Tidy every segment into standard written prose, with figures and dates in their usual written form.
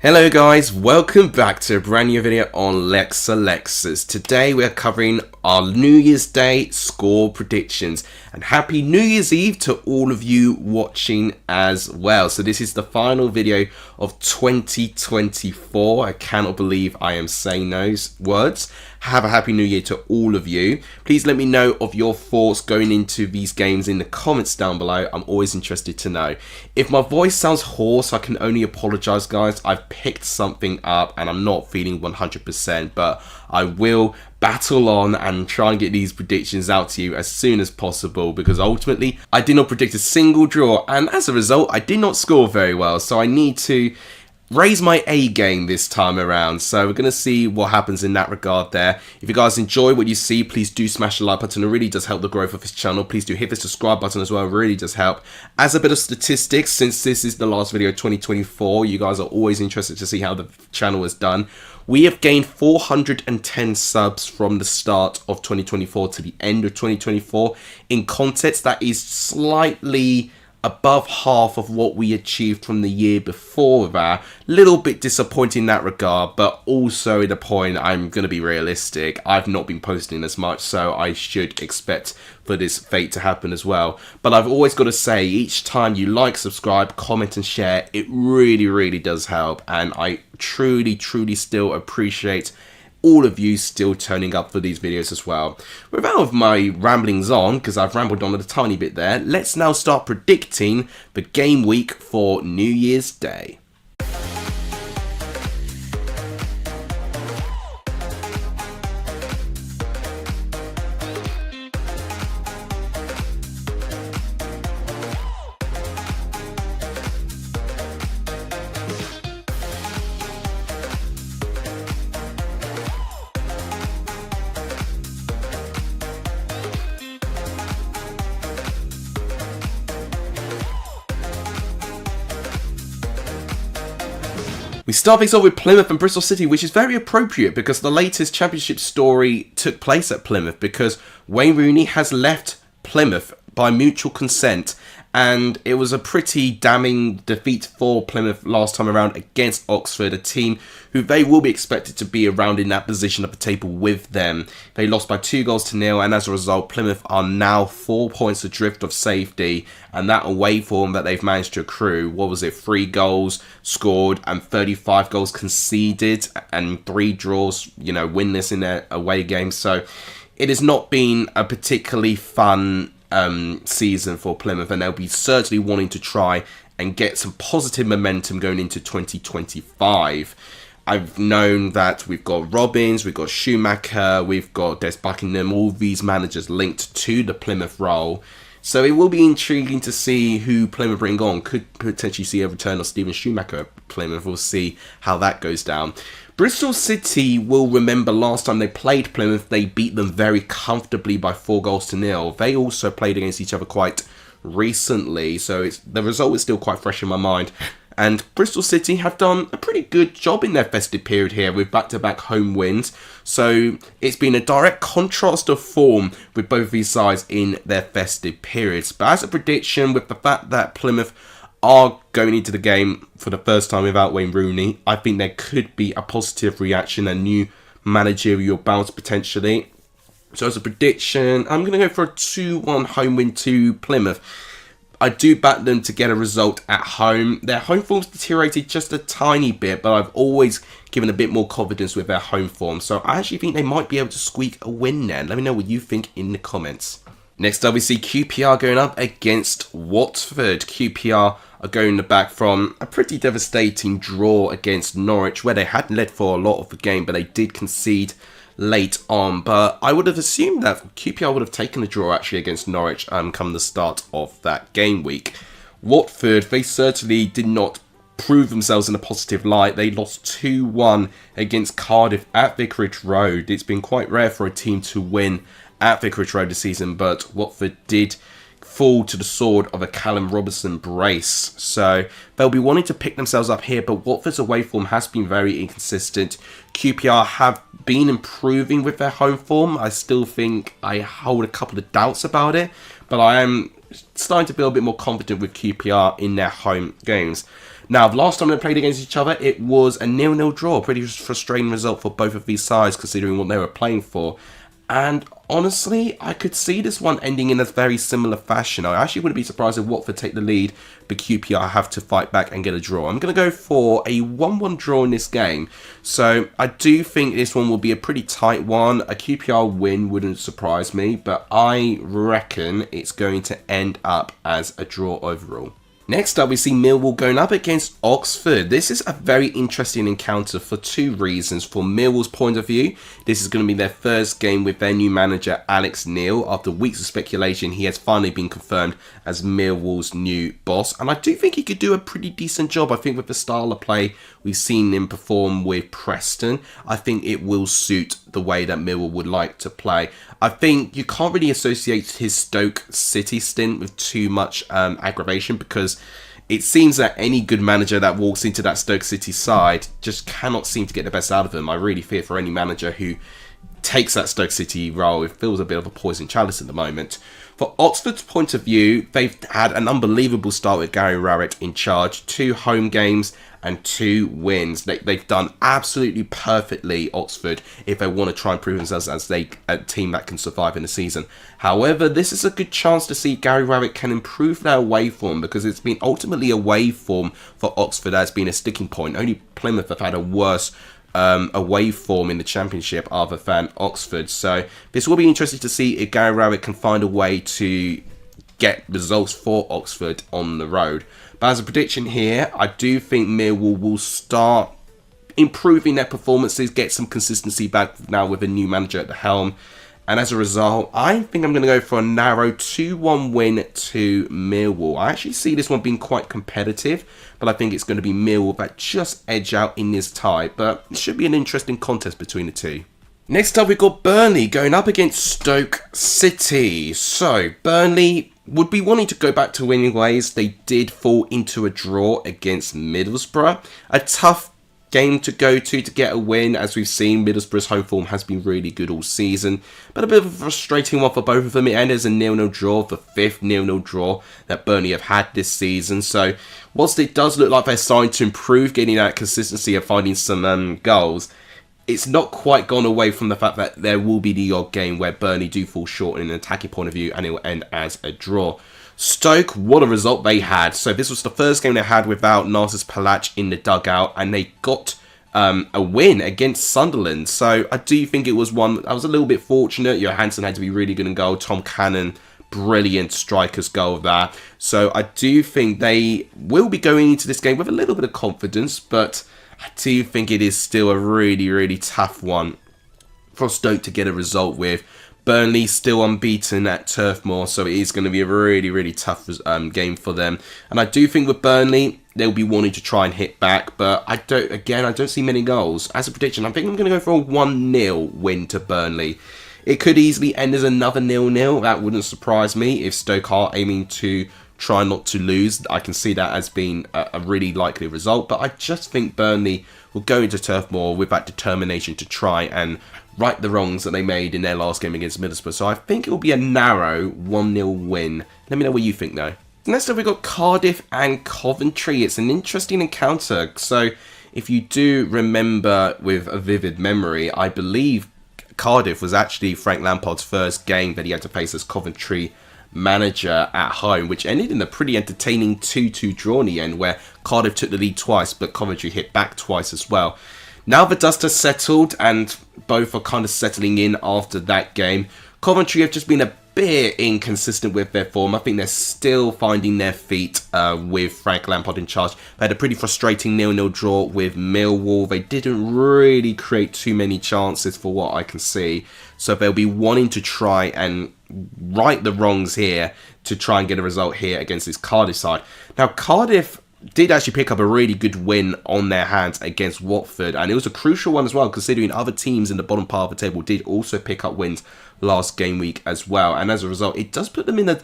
Hello guys, welcome back to a brand new video on Lexalexus. Today we are covering our New Year's Day score predictions, and happy New Year's Eve to all of you watching as well. So this is the final video of 2024. I cannot believe I am saying those words. Have a happy new year to all of you. Please let me know of your thoughts going into these games in the comments down below. I'm always interested to know. If my voice sounds hoarse, I can only apologize, guys. I've picked something up and I'm not feeling 100%, but I will battle on and try and get these predictions out to you as soon as possible, because ultimately I did not predict a single draw, and as a result I did not score very well, so I need to raise my A game this time around. So we're going to see what happens in that regard there. If you guys enjoy what you see, please do smash the like button. It really does help the growth of this channel. Please do hit the subscribe button as well. It really does help. As a bit of statistics, since this is the last video of 2024, you guys are always interested to see how the channel has done. We have gained 410 subs from the start of 2024 to the end of 2024. In context, that is slightly above half of what we achieved from the year before that. Little bit disappointing in that regard, but also at a point I'm going to be realistic. I've not been posting as much, so I should expect for this fate to happen as well. But I've always got to say, each time you like, subscribe, comment and share, it really does help, and I truly still appreciate all of you still turning up for these videos as well. Without my ramblings on, because I've rambled on a tiny bit there, let's now start predicting the game week for New Year's Day. We start things off with Plymouth and Bristol City, which is very appropriate because the latest championship story took place at Plymouth, because Wayne Rooney has left Plymouth by mutual consent, and it was a pretty damning defeat for Plymouth last time around against Oxford, a team who they will be expected to be around in that position of the table with them. They lost by 2-0, and as a result Plymouth are now 4 points adrift of safety, and that away form that they've managed to accrue, what was it, 3 goals scored and 35 goals conceded and 3 draws, you know, winless in their away games. So it has not been a particularly fun season for Plymouth, and they'll be certainly wanting to try and get some positive momentum going into 2025. I've known that we've got Robbins, we've got Schumacher, we've got Des Buckingham, all these managers linked to the Plymouth role. So it will be intriguing to see who Plymouth bring on. Could potentially see a return of Steven Schumacher at Plymouth. We'll see how that goes down. Bristol City will remember last time they played Plymouth, they beat them very comfortably by 4-0. They also played against each other quite recently, so the result is still quite fresh in my mind. And Bristol City have done a pretty good job in their festive period here with back-to-back home wins. So it's been a direct contrast of form with both these sides in their festive periods. But as a prediction, with the fact that Plymouth are going into the game for the first time without Wayne Rooney, I think there could be a positive reaction, a new managerial bounce potentially. So as a prediction, I'm going to go for a 2-1 home win to Plymouth. I do back them to get a result at home. Their home form's deteriorated just a tiny bit, but I've always given a bit more confidence with their home form. So I actually think they might be able to squeak a win there. Let me know what you think in the comments. Next up, we see QPR going up against Watford. QPR are going back from a pretty devastating draw against Norwich, where they had led for a lot of the game, but they did concede late on. But I would have assumed that QPR would have taken a draw actually against Norwich come the start of that game week. Watford, they certainly did not prove themselves in a positive light. They lost 2-1 against Cardiff at Vicarage Road. It's been quite rare for a team to win at Vicarage Road this season, but Watford did fall to the sword of a Callum Robinson brace. So they'll be wanting to pick themselves up here, but Watford's away form has been very inconsistent. QPR have been improving with their home form. I still think I hold a couple of doubts about it, but I am starting to feel a bit more confident with QPR in their home games. Now, the last time they played against each other, it was a 0-0 draw. Pretty frustrating result for both of these sides, considering what they were playing for. And honestly, I could see this one ending in a very similar fashion. I actually wouldn't be surprised if Watford take the lead, but QPR have to fight back and get a draw. I'm going to go for a 1-1 draw in this game. So I do think this one will be a pretty tight one. A QPR win wouldn't surprise me, but I reckon it's going to end up as a draw overall. Next up, we see Millwall going up against Oxford. This is a very interesting encounter for two reasons. From Millwall's point of view, this is going to be their first game with their new manager, Alex Neil. After weeks of speculation, he has finally been confirmed as Millwall's new boss. And I do think he could do a pretty decent job. I think with the style of play we've seen him perform with Preston, I think it will suit the way that Millwall would like to play. I think you can't really associate his Stoke City stint with too much aggravation, because it seems that any good manager that walks into that Stoke City side just cannot seem to get the best out of him. I really fear for any manager who takes that Stoke City role. It feels a bit of a poison chalice at the moment. For Oxford's point of view, they've had an unbelievable start with Gary Rowett in charge. 2 home games and 2 wins. They've done absolutely perfectly, Oxford, if they want to try and prove themselves as a team that can survive in the season. However, this is a good chance to see Gary Rowett can improve their away form, because it's been ultimately away form for Oxford that has been a sticking point. Only Plymouth have had a worse away form in the Championship other than Oxford. So this will be interesting to see if Gary Rowett can find a way to get results for Oxford on the road. But as a prediction here, I do think Millwall will start improving their performances, get some consistency back now with a new manager at the helm. And as a result, I think I'm going to go for a narrow 2-1 win to Millwall. I actually see this one being quite competitive, but I think it's going to be Millwall that just edge out in this tie. But it should be an interesting contest between the two. Next up, we've got Burnley going up against Stoke City. So, Burnley would be wanting to go back to winning ways. They did fall into a draw against Middlesbrough. A tough game to go to get a win. As we've seen, Middlesbrough's home form has been really good all season, but a bit of a frustrating one for both of them. It ended as a 0-0 draw, the 5th 0-0 draw that Burnley have had this season. So whilst it does look like they're starting to improve, getting that consistency of finding some goals, it's not quite gone away from the fact that there will be the odd game where Burnley do fall short in an attacking point of view, and it will end as a draw. Stoke, what a result they had. So this was the first game they had without Narcis Palach in the dugout, and they got a win against Sunderland. So I do think it was one that was a little bit fortunate. Johansson had to be really good in goal. Tom Cannon, brilliant striker's goal there. So I do think they will be going into this game with a little bit of confidence, but I do think it is still a really, really tough one for Stoke to get a result with. Burnley still unbeaten at Turf Moor, so it is going to be a really, really tough game for them. And I do think with Burnley, they'll be wanting to try and hit back, but I don't see many goals. As a prediction, I think I'm going to go for a 1-0 win to Burnley. It could easily end as another 0-0. That wouldn't surprise me if Stoke are aiming to try not to lose. I can see that as being a really likely result, but I just think Burnley will go into Turf Moor with that determination to try and right the wrongs that they made in their last game against Middlesbrough. So I think it will be a narrow 1-0 win. Let me know what you think though. Next up, we've got Cardiff and Coventry. It's an interesting encounter. So if you do remember with a vivid memory, I believe Cardiff was actually Frank Lampard's first game that he had to face as Coventry manager at home, which ended in a pretty entertaining 2-2 draw in the end, where Cardiff took the lead twice, but Coventry hit back twice as well. Now the dust has settled and both are kind of settling in after that game. Coventry have just been a bit inconsistent with their form. I think they're still finding their feet with Frank Lampard in charge. They had a pretty frustrating 0-0 draw with Millwall. They didn't really create too many chances for what I can see. So they'll be wanting to try and right the wrongs here to try and get a result here against this Cardiff side. Now Cardiff did actually pick up a really good win on their hands against Watford, and it was a crucial one as well, considering other teams in the bottom part of the table did also pick up wins last game week as well, and as a result it does put them in a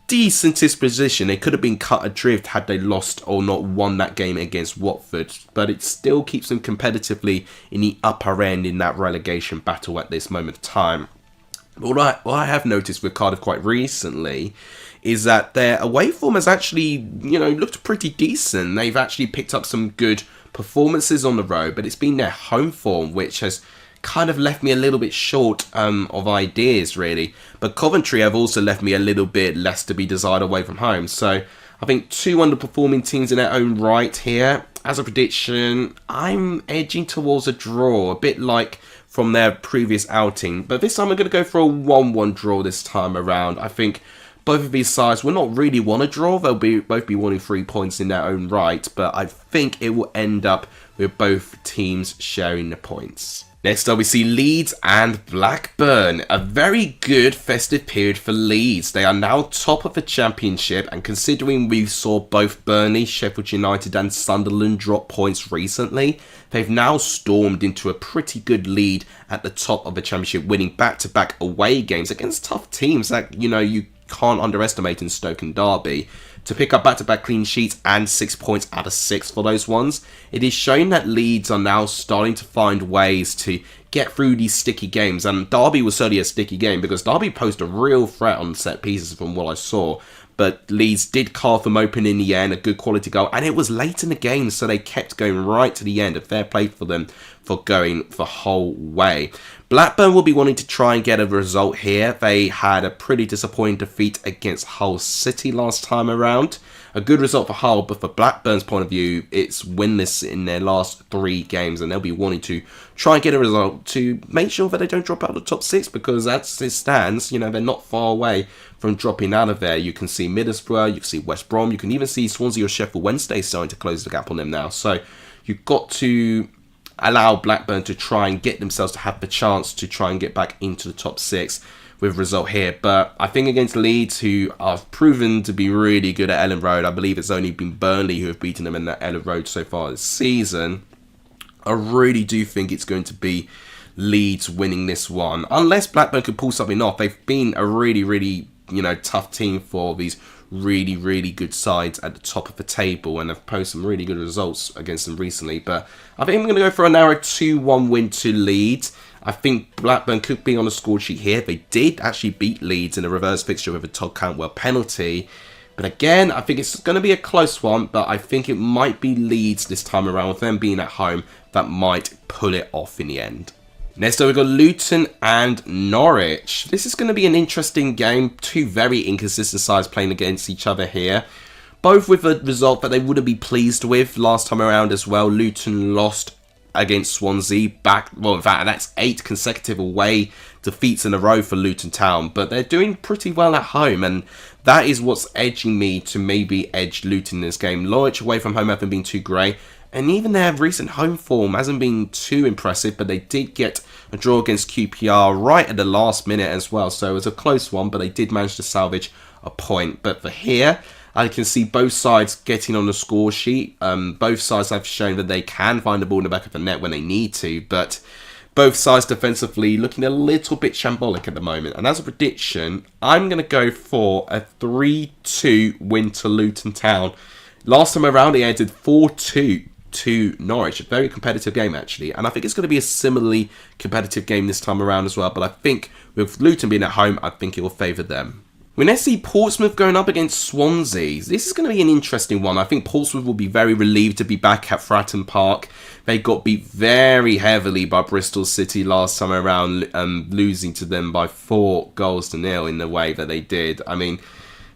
decentest position. They could have been cut adrift had they lost or not won that game against Watford, but it still keeps them competitively in the upper end in that relegation battle at this moment of time. What I have noticed with Cardiff quite recently is that their away form has actually, looked pretty decent. They've actually picked up some good performances on the road, but it's been their home form which has kind of left me a little bit short of ideas, really. But Coventry have also left me a little bit less to be desired away from home. So I think two underperforming teams in their own right here. As a prediction, I'm edging towards a draw, a bit like from their previous outing. But this time I'm going to go for a 1-1 draw this time around. I think both of these sides will not really want a draw. They'll both be wanting 3 points in their own right. But I think it will end up with both teams sharing the points. Next up, we see Leeds and Blackburn. A very good festive period for Leeds. They are now top of the championship, and considering we saw both Burnley, Sheffield United and Sunderland drop points recently, they've now stormed into a pretty good lead at the top of the championship, winning back-to-back away games against tough teams that, you can't underestimate in Stoke and Derby. To pick up back-to-back clean sheets and 6 points out of 6 for those ones, it is showing that Leeds are now starting to find ways to get through these sticky games. And Derby was certainly a sticky game because Derby posed a real threat on set pieces from what I saw. But Leeds did carve them open in the end, a good quality goal. And it was late in the game, so they kept going right to the end. A fair play for them for going the whole way. Blackburn will be wanting to try and get a result here. They had a pretty disappointing defeat against Hull City last time around. A good result for Hull, but for Blackburn's point of view, it's winless in their last 3 games, and they'll be wanting to try and get a result to make sure that they don't drop out of the top 6, because as it stands, they're not far away from dropping out of there. You can see Middlesbrough, you can see West Brom, you can even see Swansea or Sheffield Wednesday starting to close the gap on them now. So you've got to allow Blackburn to try and get themselves to have the chance to try and get back into the top 6 with a result here. But I think against Leeds, who are proven to be really good at Ellen Road, I believe it's only been Burnley who have beaten them in that Ellen Road so far this season, I really do think it's going to be Leeds winning this one. Unless Blackburn could pull something off. They've been a really, tough team for these really good sides at the top of the table, and have posted some really good results against them recently. But I think I'm going to go for a narrow 2-1 win to Leeds. I think Blackburn could be on the score sheet here. They did actually beat Leeds in a reverse fixture with a Todd Cantwell penalty. But again, I think it's going to be a close one, but I think it might be Leeds this time around, with them being at home, that might pull it off in the end. Next up, we've got Luton and Norwich. This is going to be an interesting game. Two very inconsistent sides playing against each other here. Both with a result that they wouldn't be pleased with last time around as well. Luton lost against Swansea back. Well, in fact, that's 8 consecutive away defeats in a row for Luton Town. But they're doing pretty well at home, and that is what's edging me to maybe edge Luton in this game. Norwich away from home haven't been too great. And even their recent home form hasn't been too impressive, but they did get a draw against QPR right at the last minute as well. So it was a close one, but they did manage to salvage a point. But for here, I can see both sides getting on the score sheet. Both sides have shown that they can find the ball in the back of the net when they need to, but both sides defensively looking a little bit shambolic at the moment. And as a prediction, I'm going to go for a 3-2 win to Luton Town. Last time around, it ended 4-2 to Norwich. A very competitive game, actually. And I think it's going to be a similarly competitive game this time around as well. But I think with Luton being at home, I think it will favour them. We next see Portsmouth going up against Swansea. This is going to be an interesting one. I think Portsmouth will be very relieved to be back at Fratton Park. They got beat very heavily by Bristol City last time around, losing to them by 4-0 in the way that they did. I mean,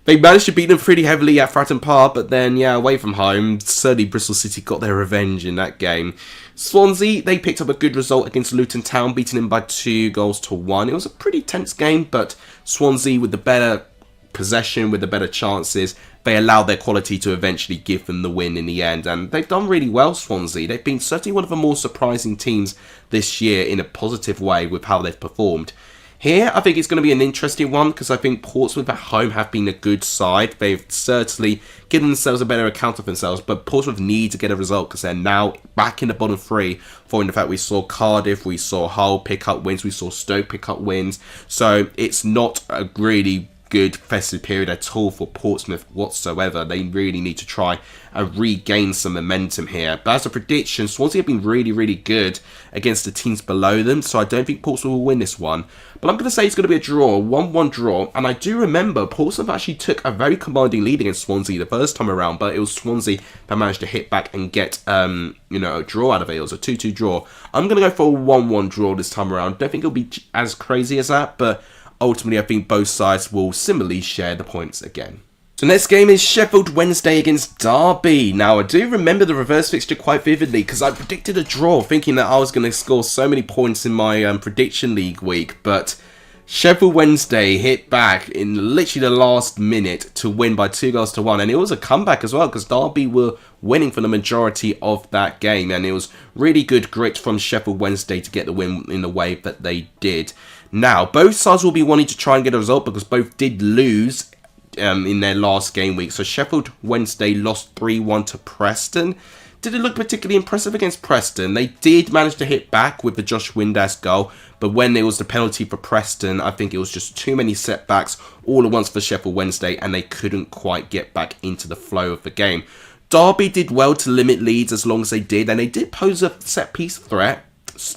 they managed to beat them pretty heavily at Fratton Park, but then, away from home, certainly Bristol City got their revenge in that game. Swansea, they picked up a good result against Luton Town, beating them by 2-1. It was a pretty tense game, but Swansea, with the better possession, with the better chances, they allowed their quality to eventually give them the win in the end. And they've done really well, Swansea. They've been certainly one of the more surprising teams this year in a positive way with how they've performed. Here, I think it's going to be an interesting one because I think Portsmouth at home have been a good side. They've certainly given themselves a better account of themselves, but Portsmouth need to get a result because they're now back in the bottom 3 following the fact we saw Cardiff, we saw Hull pick up wins, we saw Stoke pick up wins. So it's not a really good festive period at all for Portsmouth whatsoever. They really need to try and regain some momentum here. But as a prediction, Swansea have been really, really good against the teams below them, so I don't think Portsmouth will win this one. But I'm going to say it's going to be a draw, 1-1 draw. And I do remember Portsmouth actually took a very commanding lead against Swansea the first time around, but it was Swansea that managed to hit back and get, a draw out of it. It was a 2-2 draw. I'm going to go for a 1-1 draw this time around. Don't think it'll be as crazy as that, but ultimately I think both sides will similarly share the points again. So next game is Sheffield Wednesday against Derby. Now, I do remember the reverse fixture quite vividly because I predicted a draw, thinking that I was going to score so many points in my prediction league week. But Sheffield Wednesday hit back in literally the last minute to win by 2-1. And it was a comeback as well because Derby were winning for the majority of that game. And it was really good grit from Sheffield Wednesday to get the win in the way that they did. Now, both sides will be wanting to try and get a result because both did lose in their last game week. So Sheffield Wednesday lost 3-1 to Preston. Did it look particularly impressive against Preston? They did manage to hit back with the Josh Windass goal, but when there was the penalty for Preston, I think it was just too many setbacks all at once for Sheffield Wednesday, and they couldn't quite get back into the flow of the game. Derby did well to limit Leeds as long as they did, and they did pose a set-piece threat,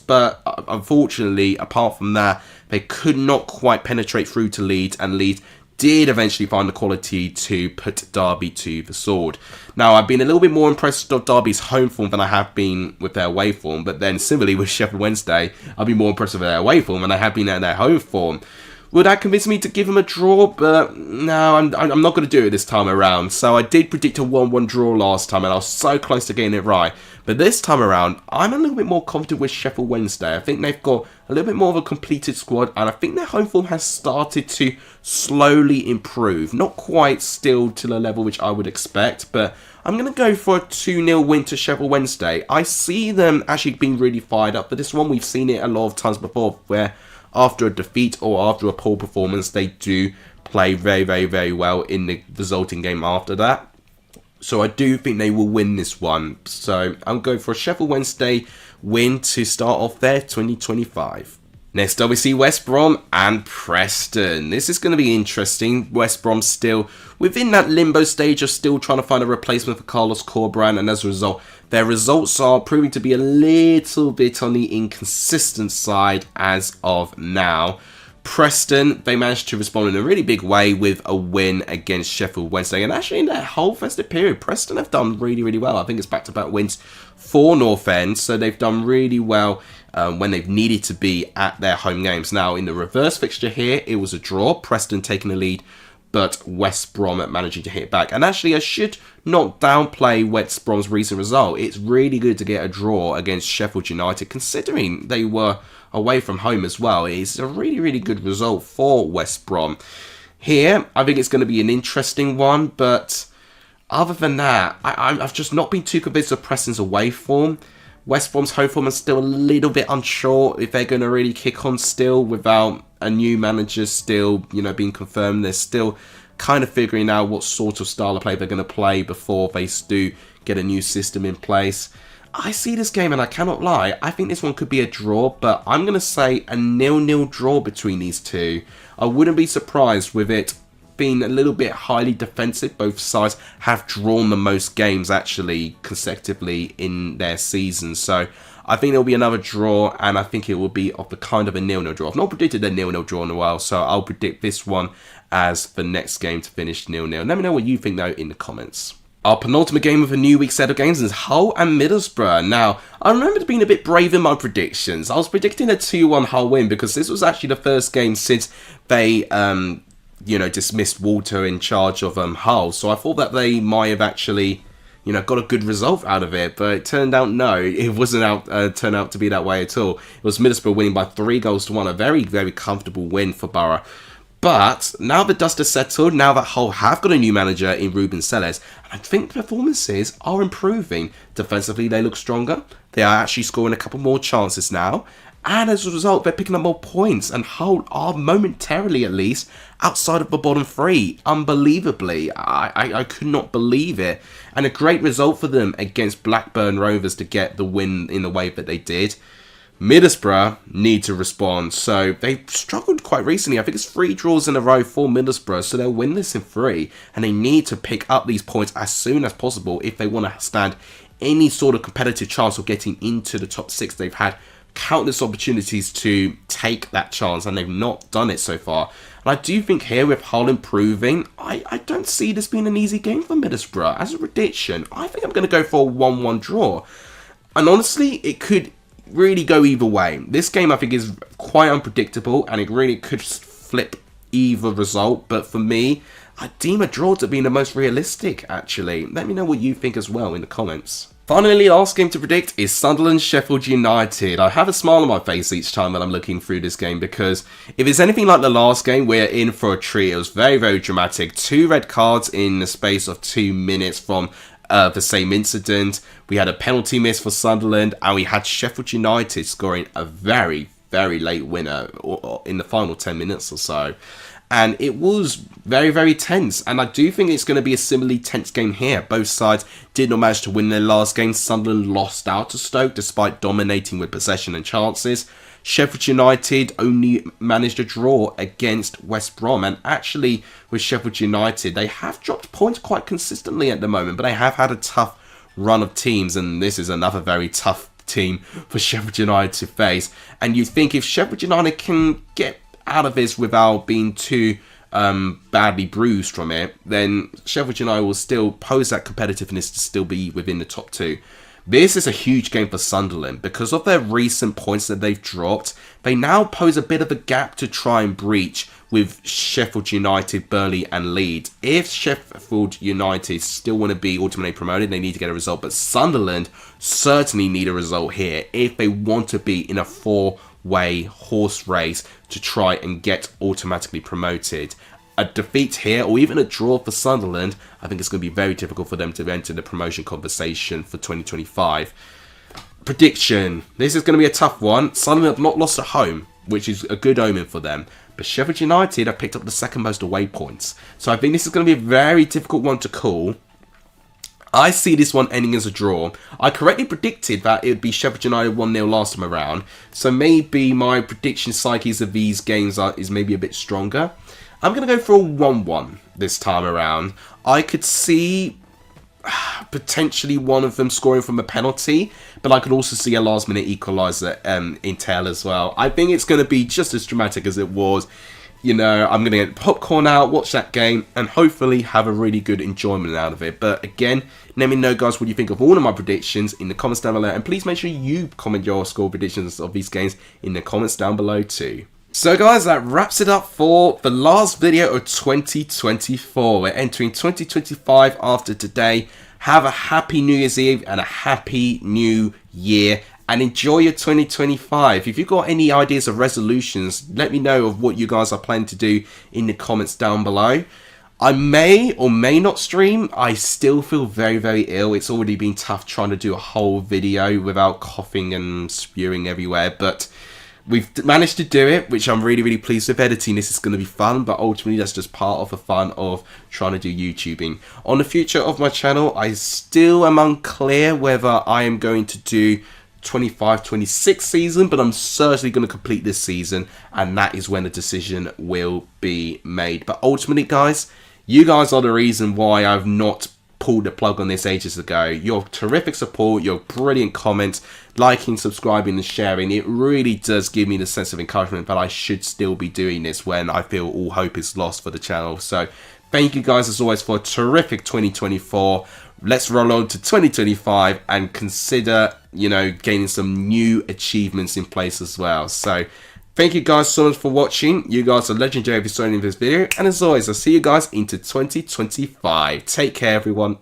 but unfortunately, apart from that, they could not quite penetrate through to Leeds, and Leeds did eventually find the quality to put Derby to the sword. Now, I've been a little bit more impressed with Derby's home form than I have been with their away form, but then similarly with Sheffield Wednesday, I've been more impressed with their away form than I have been at their home form. Would that convince me to give them a draw? But no, I'm not going to do it this time around. So I did predict a 1-1 draw last time, and I was so close to getting it right. But this time around, I'm a little bit more confident with Sheffield Wednesday. I think they've got a little bit more of a completed squad, and I think their home form has started to slowly improve. Not quite still to the level which I would expect, but I'm going to go for a 2-0 win to Sheffield Wednesday. I see them actually being really fired up for this one. We've seen it a lot of times before, where after a defeat or after a poor performance, they do play very, very, very well in the resulting game after that. So I do think they will win this one. So I'm going for a Sheffield Wednesday win to start off their 2025. Next up, we see West Brom and Preston. This is going to be interesting. West Brom still within that limbo stage of still trying to find a replacement for Carlos Corberán, and as a result, their results are proving to be a little bit on the inconsistent side as of now. Preston, they managed to respond in a really big way with a win against Sheffield Wednesday. And actually, in that whole festive period, Preston have done really, really well. I think it's back-to-back wins for North End. So they've done really well when they've needed to be at their home games. Now, in the reverse fixture here, it was a draw. Preston taking the lead, but West Brom managing to hit back. And actually, I should not downplay West Brom's recent result. It's really good to get a draw against Sheffield United, considering they were away from home as well. It's a really, really good result for West Brom. Here, I think it's going to be an interesting one, but other than that, I've just not been too convinced of Preston's away form. West Brom's home form is still a little bit unsure if they're going to really kick on still without a new manager still, being confirmed. They're still kind of figuring out what sort of style of play they're going to play before they do get a new system in place. I see this game and I cannot lie. I think this one could be a draw, but I'm going to say a 0-0 draw between these two. I wouldn't be surprised with it being a little bit highly defensive. Both sides have drawn the most games actually consecutively in their season. So I think there'll be another draw, and I think it will be of the kind of a 0-0 draw. I've not predicted a 0-0 draw in a while, so I'll predict this one as the next game to finish 0-0. Let me know what you think though in the comments. Our penultimate game of a new week set of games is Hull and Middlesbrough. Now, I remember being a bit brave in my predictions. I was predicting a 2-1 Hull win because this was actually the first game since they, dismissed Walter in charge of Hull. So I thought that they might have actually, got a good result out of it. But it turned out no, it wasn't turned out to be that way at all. It was Middlesbrough winning by 3-1. A very, very comfortable win for Borough. But now the dust has settled, now that Hull have got a new manager in Ruben Selles, and I think the performances are improving. Defensively, they look stronger. They are actually scoring a couple more chances now. And as a result, they're picking up more points. And Hull are momentarily, at least, outside of the bottom three. Unbelievably. I could not believe it. And a great result for them against Blackburn Rovers to get the win in the way that they did. Middlesbrough need to respond. So they've struggled quite recently. I think it's 3 draws in a row for Middlesbrough. So they'll win this in 3. And they need to pick up these points as soon as possible if they want to stand any sort of competitive chance of getting into the top 6. They've had countless opportunities to take that chance and they've not done it so far. And I do think here with Hull improving, I don't see this being an easy game for Middlesbrough. As a prediction, I think I'm going to go for a 1-1 draw. And honestly, it could really go either way. This game I think is quite unpredictable and it really could flip either result. But for me, I deem a draw to be the most realistic actually. Let me know what you think as well in the comments. Finally, last game to predict is Sunderland Sheffield United. I have a smile on my face each time that I'm looking through this game because if it's anything like the last game, we're in for a treat. It was very, very dramatic. 2 red cards in the space of 2 minutes from the same incident. We had a penalty miss for Sunderland and we had Sheffield United scoring a very, very late winner in the final 10 minutes or so. And it was very, very tense. And I do think it's going to be a similarly tense game here. Both sides did not manage to win their last game. Sunderland lost out to Stoke despite dominating with possession and chances. Sheffield United only managed a draw against West Brom. And actually, with Sheffield United, they have dropped points quite consistently at the moment. But they have had a tough run of teams. And this is another very tough team for Sheffield United to face. And you think if Sheffield United can get out of this without being too badly bruised from it, then Sheffield United will still pose that competitiveness to still be within the top 2. This is a huge game for Sunderland. Because of their recent points that they've dropped, they now pose a bit of a gap to try and breach with Sheffield United, Burnley and Leeds. If Sheffield United still want to be ultimately promoted, they need to get a result. But Sunderland certainly need a result here if they want to be in a 4-way horse race to try and get automatically promoted. A defeat here or even a draw for Sunderland, I think it's going to be very difficult for them to enter the promotion conversation for 2025. Prediction. This is going to be a tough one. Sunderland have not lost at home, which is a good omen for them. But Sheffield United have picked up the 2nd most away points. So I think this is going to be a very difficult one to call. I see this one ending as a draw. I correctly predicted that it would be Sheffield United 1-0 last time around. So maybe my prediction psyches of these games is maybe a bit stronger. I'm going to go for a 1-1 this time around. I could see potentially one of them scoring from a penalty, but I could also see a last minute equaliser in tail as well. I think it's going to be just as dramatic as it was. You know, I'm going to get popcorn out, watch that game, and hopefully have a really good enjoyment out of it. But again, let me know, guys, what you think of all of my predictions in the comments down below. And please make sure you comment your score predictions of these games in the comments down below too. So guys, that wraps it up for the last video of 2024. We're entering 2025 after today. Have a happy New Year's Eve and a happy New Year. And enjoy your 2025. If you've got any ideas of resolutions, let me know of what you guys are planning to do in the comments down below. I may or may not stream. I still feel very, very ill. It's already been tough trying to do a whole video without coughing and spewing everywhere. But we've managed to do it, which I'm really, really pleased with. Editing this is going to be fun, but ultimately that's just part of the fun of trying to do YouTubing. On the future of my channel, I still am unclear whether I am going to do 25-26 season, but I'm certainly going to complete this season, and that is when the decision will be made. But ultimately, guys, you guys are the reason why I've not pulled the plug on this ages ago. Your terrific support, your brilliant comments, liking, subscribing and sharing, it really does give me the sense of encouragement that I should still be doing this when I feel all hope is lost for the channel. So thank you guys as always for a terrific 2024. Let's roll on to 2025 and consider, you know, gaining some new achievements in place as well. So thank you guys so much for watching. You guys are legendary if you're starting this video. And as always, I'll see you guys into 2025. Take care, everyone.